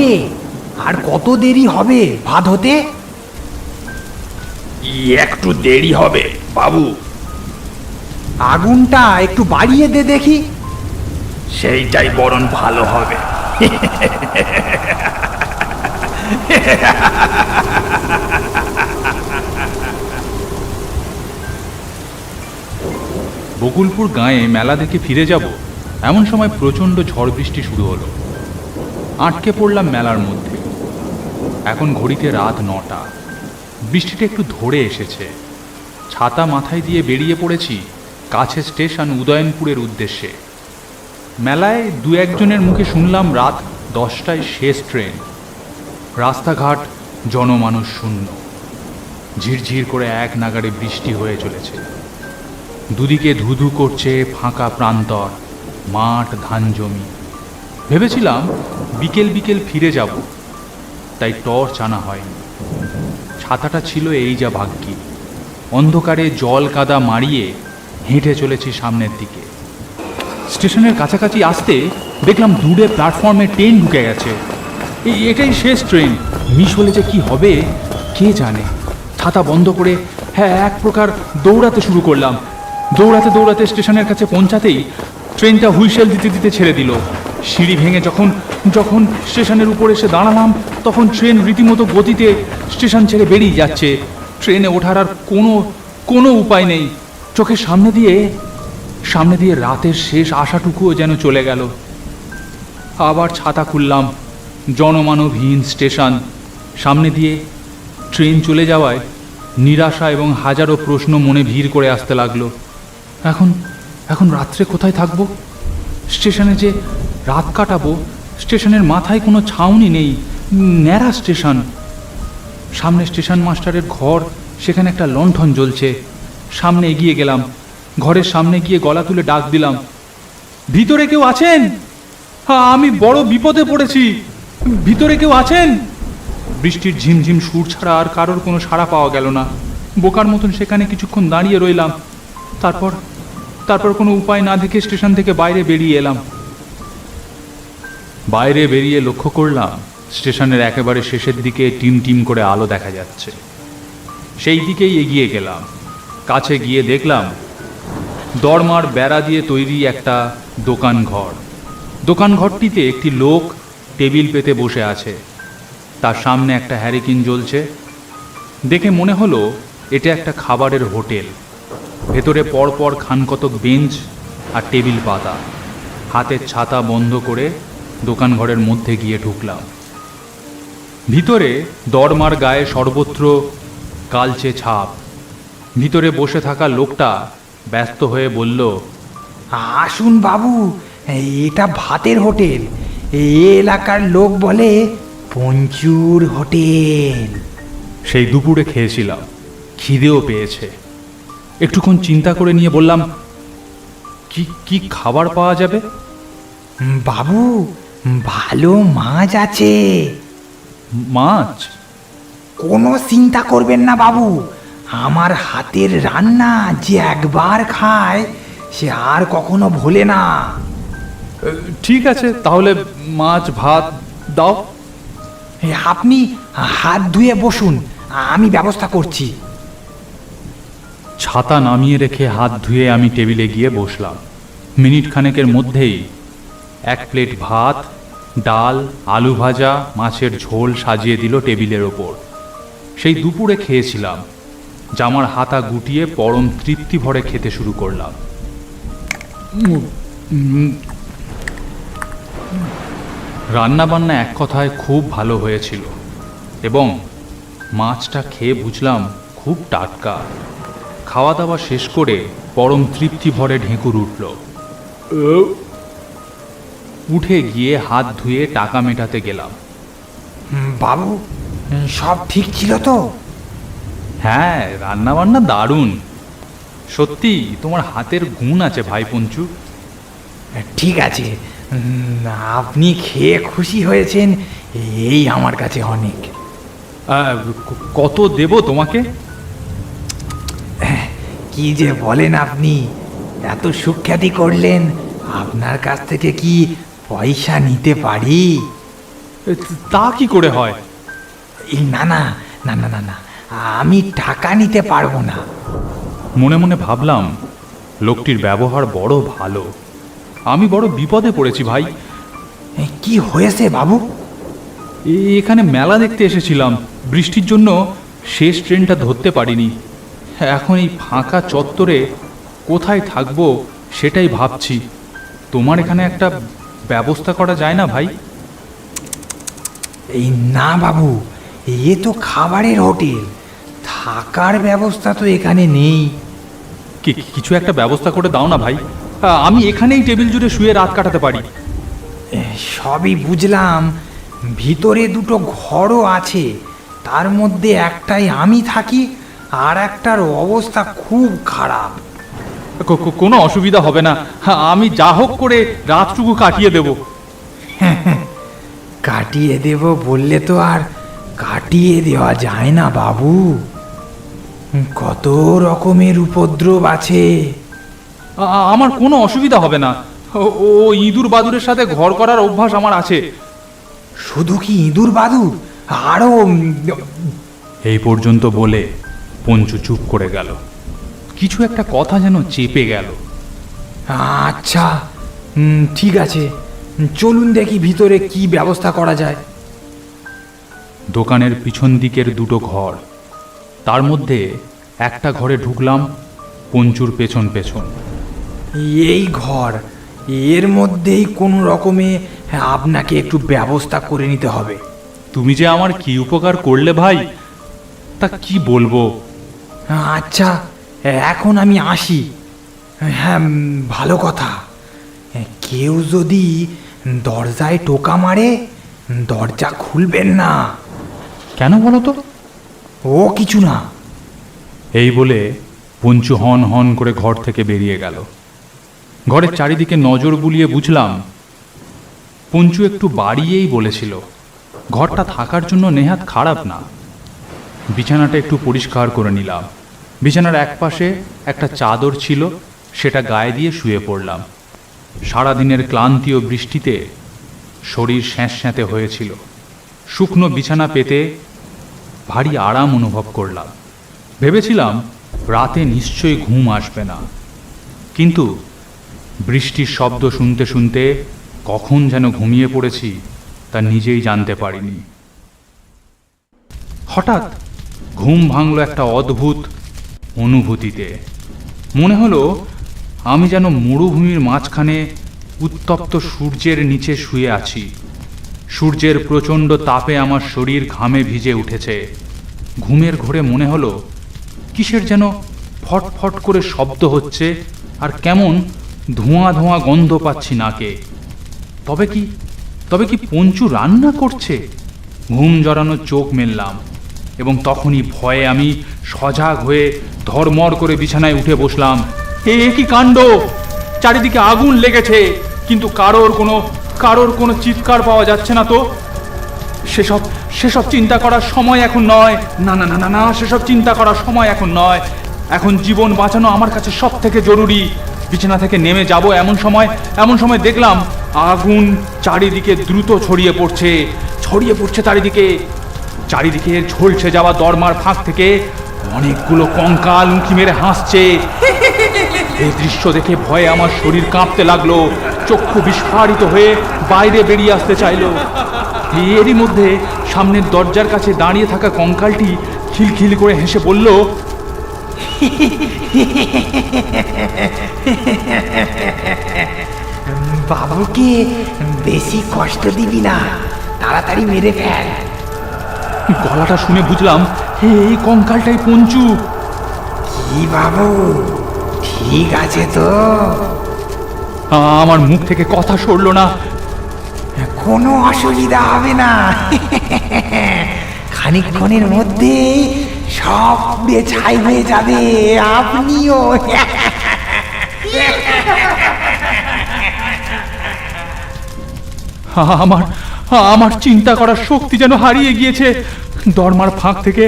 কিরে, আর কত দেরি হবে ভাত হতে? একটু দেরি হবে বাবু। আগুনটা একটু বাড়িয়ে দে দেখি। সেইটাই বরং ভালো হবে। বকুলপুর গাঁয়ে মেলা দেখে ফিরে যাব এমন সময় প্রচণ্ড ঝড় বৃষ্টি শুরু হলো। আটকে পড়লাম মেলার মধ্যে। এখন ঘড়িতে রাত 9টা। বৃষ্টিটা একটু ধরে এসেছে। ছাতা মাথায় দিয়ে বেরিয়ে পড়েছি কাছে স্টেশন উদয়নপুরের উদ্দেশ্যে। মেলায় দু একজনের মুখে শুনলাম রাত 10টায় শেষ ট্রেন। রাস্তাঘাট জনমানুষ শূন্য। ঝিরঝির করে এক নাগাড়ে বৃষ্টি হয়ে চলেছে। দুদিকে ধুধু করছে ফাঁকা প্রান্তর, মাঠ, ধান জমি। ভেবেছিলাম বিকেল বিকেল ফিরে যাব, তাই টর্চ আনা হয়নি। ছাতাটা ছিল এই যা ভাগ্যি। অন্ধকারে জল কাদা মারিয়ে হেঁটে চলেছি সামনের দিকে। স্টেশনের কাছাকাছি আসতে দেখলাম দূরে প্ল্যাটফর্মে ট্রেন ঢুকে গেছে। এটাই শেষ ট্রেন। মিস হলে যে কি হবে কে জানে। ছাতা বন্ধ করে এক প্রকার দৌড়াতে শুরু করলাম। দৌড়াতে দৌড়াতে স্টেশনের কাছে পৌঁছাতেই ট্রেনটা হুইসেল দিতে দিতে ছেড়ে দিল। সিঁড়ি ভেঙে যখন যখন স্টেশনের উপর এসে দাঁড়ালাম, তখন ট্রেন রীতিমতো গতিতে স্টেশন ছেড়ে বেরিয়ে যাচ্ছে। ট্রেনে ওঠার আর কোনো উপায় নেই। চোখের সামনে দিয়ে রাতের শেষ আশাটুকুও যেন চলে গেল। আবার ছাতা খুললাম। জনমানবহীন স্টেশন। সামনে দিয়ে ট্রেন চলে যাওয়ায় নিরাশা এবং হাজারো প্রশ্ন মনে ভিড় করে আসতে লাগলো। এখন রাত্রে কোথায় থাকবো? স্টেশনে যে রাত কাটাবো, স্টেশনের মাথায় কোনো ছাউনি নেই, ন্যাড়া স্টেশন। সামনে স্টেশন মাস্টারের ঘর, সেখানে একটা লণ্ঠন জ্বলছে। সামনে এগিয়ে গেলাম। ঘরের সামনে গিয়ে গলা তুলে ডাক দিলাম, ভিতরে কেউ আছেন? আমি বড় বিপদে পড়েছি, ভিতরে কেউ আছেন? বৃষ্টির ঝিমঝিম সুর ছাড়া আর কারোর কোনো সাড়া পাওয়া গেল না। বোকার মতন সেখানে কিছুক্ষণ দাঁড়িয়ে রইলাম। তারপর কোনো উপায় না দেখে স্টেশন থেকে বাইরে বেরিয়ে এলাম। বাইরে বেরিয়ে লক্ষ্য করলাম স্টেশনের একেবারে শেষের দিকে টিম টিম করে আলো দেখা যাচ্ছে। সেই দিকেই এগিয়ে গেলাম। কাছে গিয়ে দেখলাম দরমার বেড়া দিয়ে তৈরি একটা দোকান ঘর। দোকান ঘরটিতে একটি লোক টেবিল পেতে বসে আছে। তার সামনে একটা হ্যারিকেন জ্বলছে। দেখে মনে হলো এটা একটা খাবারের হোটেল। ভেতরে পরপর খানকতক বেঞ্চ আর টেবিল পাতা। হাতের ছাতা বন্ধ করে দোকান ঘরের মধ্যে গিয়ে ঢুকলাম। ভিতরে দরমার গায়ে সর্বত্র কালচে ছাপ। ভিতরে বসে থাকা লোকটা ব্যস্ত হয়ে বলল, আসুন বাবু, এটা ভাতের হোটেল। এই এলাকার লোক বলে পঞ্চুর হোটেল। সেই দুপুরে খেয়েছিলাম, খিদেও পেয়েছে। একটুক্ষণ চিন্তা করে নিয়ে বললাম, কি খাবার পাওয়া যাবে? বাবু, ভালো মাছ আছে। মাছ? কোনো চিন্তা করবেন না বাবু, আমার হাতের রান্না যে একবার খায় সে আর কখনো ভোলে না। ঠিক আছে, তাহলে মাছ ভাত দাও। আপনি হাত ধুয়ে বসুন, আমি ব্যবস্থা করছি। ছাতা নামিয়ে রেখে হাত ধুয়ে আমি টেবিলে গিয়ে বসলাম। মিনিট খানেকের মধ্যেই এক প্লেট ভাত, ডাল, আলু ভাজা, মাছের ঝোল সাজিয়ে দিল টেবিলের ওপর। সেই দুপুরে খেয়েছিলাম। জামার হাতা গুটিয়ে পরম তৃপ্তি ভরে খেতে শুরু করলাম। রান্নাবান্না এক কথায় খুব ভালো হয়েছিল এবং মাছটা খেয়ে বুঝলাম খুব টাটকা। খাওয়া দাওয়া শেষ করে পরম তৃপ্তি ভরে ঢেঁকুর উঠল। উঠে গিয়ে হাত ধুয়ে টাকা মেটাতে গেলাম। বাবু, সব ঠিক ছিল তো? হ্যাঁ, রান্নাবান্না দারুণ। সত্যি তোমার হাতের গুণ আছে ভাই পঞ্চু। ঠিক আছে, আপনি খেয়ে খুশি হয়েছেন, এই আমার কাছে অনেক। কত দেব তোমাকে? কি যে বলেন আপনি, এত সুখ্যাতি করলেন, আপনার কাছ থেকে কি পয়সা নিতে পারি? তা কি করে হয়? এই না না না না না না, আমি টাকা নিতে পারবো না। মনে মনে ভাবলাম লোকটির ব্যবহার বড় ভালো। আমি বড় বিপদে পড়েছি ভাই। কি হয়েছে বাবু? এখানে মেলা দেখতে এসেছিলাম, বৃষ্টির জন্য শেষ ট্রেনটা ধরতে পারিনি। এখন এই ফাঁকা চত্বরে কোথায় থাকবো সেটাই ভাবছি। তোমার এখানে একটা ব্যবস্থা করা যায় না ভাই? এই না বাবু, এ তো খাবারের হোটেল, থাকার ব্যবস্থা তো এখানে নেই। কিছু একটা ব্যবস্থা করে দাও না ভাই, আমি এখানেই টেবিল জুড়ে শুয়ে রাত কাটাতে পারি। সবই বুঝলাম, ভিতরে দুটো ঘরও আছে, তার মধ্যে একটাই আমি থাকি, আর একটার অবস্থা খুব খারাপ। কোনো অসুবিধা হবে না, আমি যা হোক করে রাতটুকু কাটিয়ে দেব। কাটিয়ে দেব বললে তো আর কাটিয়ে দেওয়া যায় না বাবু, কত রকমের উপদ্রব আছে। আমার কোনো অসুবিধা হবে না, ও ইঁদুর বাদুরের সাথে ঘর করার অভ্যাস আমার আছে। শুধু কি ইঁদুর বাদুর, আরো। এই পর্যন্ত বলে পঞ্চু চুপ করে গেল। কিছু একটা কথা যেন চেপে গেল। আচ্ছা, ঠিক আছে, চলুন দেখি ভিতরে কি ব্যবস্থা করা যায়। দোকানের পিছন দিকের দুটো ঘর, তার মধ্যে একটা ঘরে ঢুকলাম পঞ্চুর পেছন পেছন। এই ঘর, এর মধ্যেই কোনো রকমে আপনাকে একটু ব্যবস্থা করে নিতে হবে। তুমি যে আমার কি উপকার করলে ভাই, তা কি বলবো। আচ্ছা, এখন আমি আসি। হ্যাঁ, ভালো কথা, কেউ যদি দরজায় টোকা মারে দরজা খুলবেন না। কেন বলো তো? ও কিছু না। এই বলে পঞ্চু হন হন করে ঘর থেকে বেরিয়ে গেল। ঘরের চারিদিকে নজর বুলিয়ে বুঝলাম পঞ্চু একটু বাড়িয়েই বলেছিল। ঘরটা থাকার জন্য নেহাত খারাপ না। বিছানাটা একটু পরিষ্কার করে নিলাম। বিছানার একপাশে একটা চাদর ছিল, সেটা গায়ে দিয়ে শুয়ে পড়লাম। সারাদিনের ক্লান্তি ও বৃষ্টিতে শরীর স্যাঁতস্যাঁতে হয়েছিল। শুকনো বিছানা পেতে ভারী আরাম অনুভব করলাম। ভেবেছিলাম রাতে নিশ্চয়ই ঘুম আসবে না, কিন্তু বৃষ্টির শব্দ শুনতে শুনতে কখন যেন ঘুমিয়ে পড়েছি তা নিজেই জানতে পারিনি। হঠাৎ ঘুম ভাঙল একটা অদ্ভুত অনুভূতিতে। মনে হলো আমি যেন মরুভূমির মাঝখানে উত্তপ্ত সূর্যের নিচে শুয়ে আছি। সূর্যের প্রচণ্ড তাপে আমার শরীর ঘামে ভিজে উঠেছে। ঘুমের ঘোরে মনে হলো কিসের যেন ফটফট করে শব্দ হচ্ছে, আর কেমন ধোঁয়া ধোঁয়া গন্ধ পাচ্ছি নাকে। তবে কি পঞ্চু রান্না করছে? ঘুম জড়ানো চোখ মেললাম, এবং তখনই ভয়ে আমি সজাগ হয়ে ধড়মড় করে বিছানায় উঠে বসলাম। এ কি কাণ্ড! চারিদিকে আগুন লেগেছে, কিন্তু কারোর কোনো চিৎকার পাওয়া যাচ্ছে না তো। সেসব চিন্তা করার সময় এখন নয়। না না না না না, সেসব চিন্তা করার সময় এখন নয়। এখন জীবন বাঁচানো আমার কাছে সব থেকে জরুরি। বিছানা থেকে নেমে যাব এমন সময় দেখলাম আগুন চারিদিকে দ্রুত ছড়িয়ে পড়ছে চারিদিকে ঝলসে যাওয়া দরমার ফাঁক থেকে অনেকগুলো কঙ্কাল উঁকি মেরে হাসছে। এই দৃশ্য দেখে ভয়ে আমার শরীর কাঁপতে লাগলো, চক্ষু বিস্ফারিত হয়ে বাইরে বেরিয়ে আসতে চাইলো। এরই মধ্যে সামনের দরজার কাছে দাঁড়িয়ে থাকা কঙ্কালটি খিলখিল করে হেসে বলল, বাবুকে বেশি কষ্ট দিবি না, তাড়াতাড়ি মেরে ফেল। গলাটা শুনে বুঝলাম এই কঙ্কালটাই পঞ্চু। কি বাবু, ঠিক আছে তো? আমার মুখ থেকে কথা সরল না। কোনো অসুবিধা হবে না, খানিকক্ষণের মধ্যে সব পুড়ে ছাই হয়ে যাবে, আপনিও। আমার চিন্তা করার শক্তি যেন হারিয়ে গিয়েছে। দরমার ফাঁক থেকে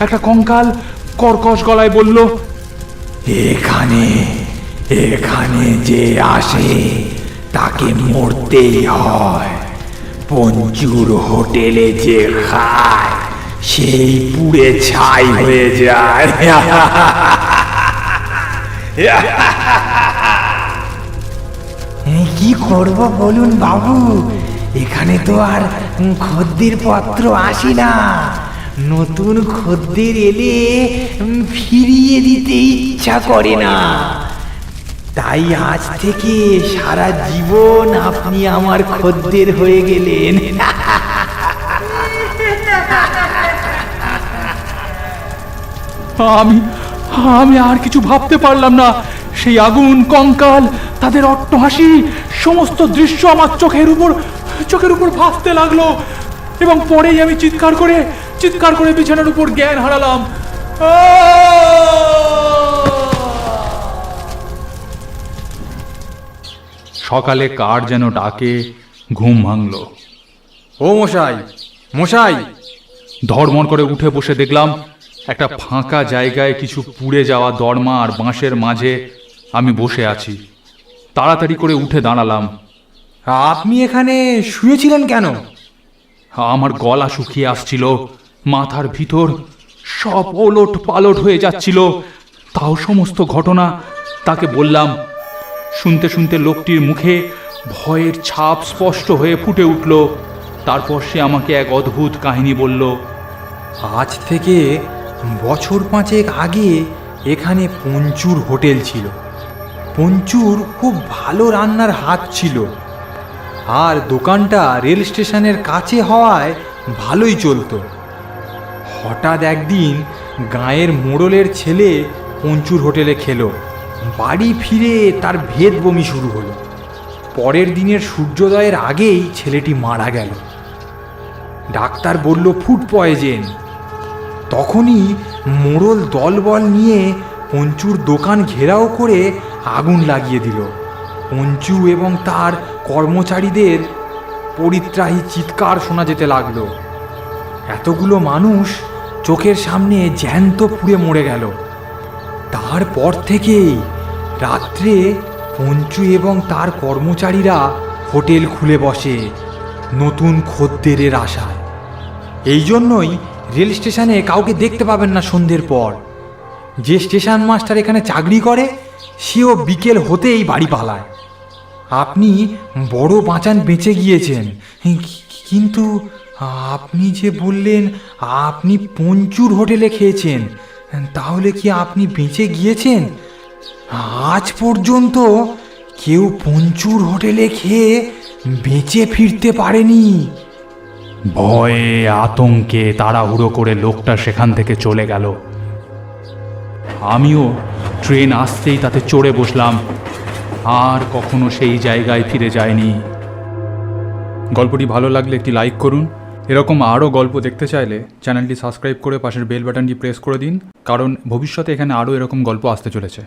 একটা কঙ্কাল কর্কশ গলায় বলল, এখানে যে আসে তাকে মরতেই হয়। পঞ্চুর হোটেলে যে খায় সেই পুড়ে ছাই হয়ে যায়। কি করব বলুন বাবু, এখানে তো আর খদ্দের পত্র আসি না। নতুন খদ্দের এলে ফিরিয়ে দিতে ইচ্ছা করে না। তাই আজ থেকে সারা জীবন আপনি আমার খদ্দের হয়ে গেলেন। আমি আমি আর কিছু ভাবতে পারলাম না। সেই আগুন, কঙ্কাল, তাদের অট্টহাসি, সমস্ত দৃশ্য আমার চোখের উপর ভাসতে লাগলো। এবং পরেই আমি চিৎকার করে বিছানার উপর জ্ঞান হারালাম। সকালে কার যেন ডাকে ঘুম ভাঙল। ও মশাই, মশাই! ধড়মড় করে উঠে বসে দেখলাম একটা ফাঁকা জায়গায় কিছু পুড়ে যাওয়া দরমা আর বাঁশের মাঝে আমি বসে আছি। তাড়াতাড়ি করে উঠে দাঁড়ালাম। আপনি এখানে শুয়েছিলেন কেন? আমার গলা শুকিয়ে আসছিল, মাথার ভিতর সব ওলট পালট হয়ে যাচ্ছিল। তাও সমস্ত ঘটনা তাকে বললাম। শুনতে শুনতে লোকটির মুখে ভয়ের ছাপ স্পষ্ট হয়ে ফুটে উঠল। তারপর সে আমাকে এক অদ্ভুত কাহিনী বলল। আজ থেকে বছর 5 আগে এখানে পঞ্চুর হোটেল ছিল। পঞ্চুর খুব ভালো রান্নার হাত ছিল, আর দোকানটা রেল স্টেশনের কাছে হওয়ায় ভালোই চলতো। হঠাৎ একদিন গাঁয়ের মোড়লের ছেলে পঞ্চুর হোটেলে খেলো। বাড়ি ফিরে তার ভেদ বমি শুরু হলো। পরের দিনের সূর্যোদয়ের আগেই ছেলেটি মারা গেল। ডাক্তার বলল ফুড পয়জেন। তখনই মোড়ল দলবল নিয়ে পঞ্চুর দোকান ঘেরাও করে আগুন লাগিয়ে দিল। পঞ্চু এবং তার কর্মচারীদের পরিত্রাহী চিৎকার শোনা যেতে লাগলো। এতগুলো মানুষ চোখের সামনে জ্যান্ত পুড়ে মরে গেল। তারপর থেকেই রাত্রে পঞ্চু এবং তার কর্মচারীরা হোটেল খুলে বসে নতুন খদ্দেরের আশায়। এই জন্যই রেল স্টেশনে কাউকে দেখতে পাবেন না সন্ধ্যের পর। যে স্টেশন মাস্টার এখানে চাকরি করে সেও বিকেল হতেই বাড়ি পালায়। আপনি বড় বাঁচান বেঁচে গিয়েছেন, কিন্তু আপনি যে বললেন আপনি পঞ্চুর হোটেলে খেয়েছেন, তাহলে কি আপনি বেঁচে গিয়েছেন? আজ পর্যন্ত কেউ পঞ্চুর হোটেলে খেয়ে বেঁচে ফিরতে পারেনি। ভয়ে আতঙ্কে তাড়াহুড়ো করে লোকটা সেখান থেকে চলে গেল। আমিও ট্রেন আসতেই তাতে চড়ে বসলাম। আর কখনো সেই জায়গায় ফিরে যায়নি। গল্পটি ভালো লাগলে একটি লাইক করুন। এরকম আরও গল্প দেখতে চাইলে চ্যানেলটি সাবস্ক্রাইব করে পাশের বেল বাটনটি প্রেস করে দিন, কারণ ভবিষ্যতে এখানে আরও এরকম গল্প আসতে চলেছে।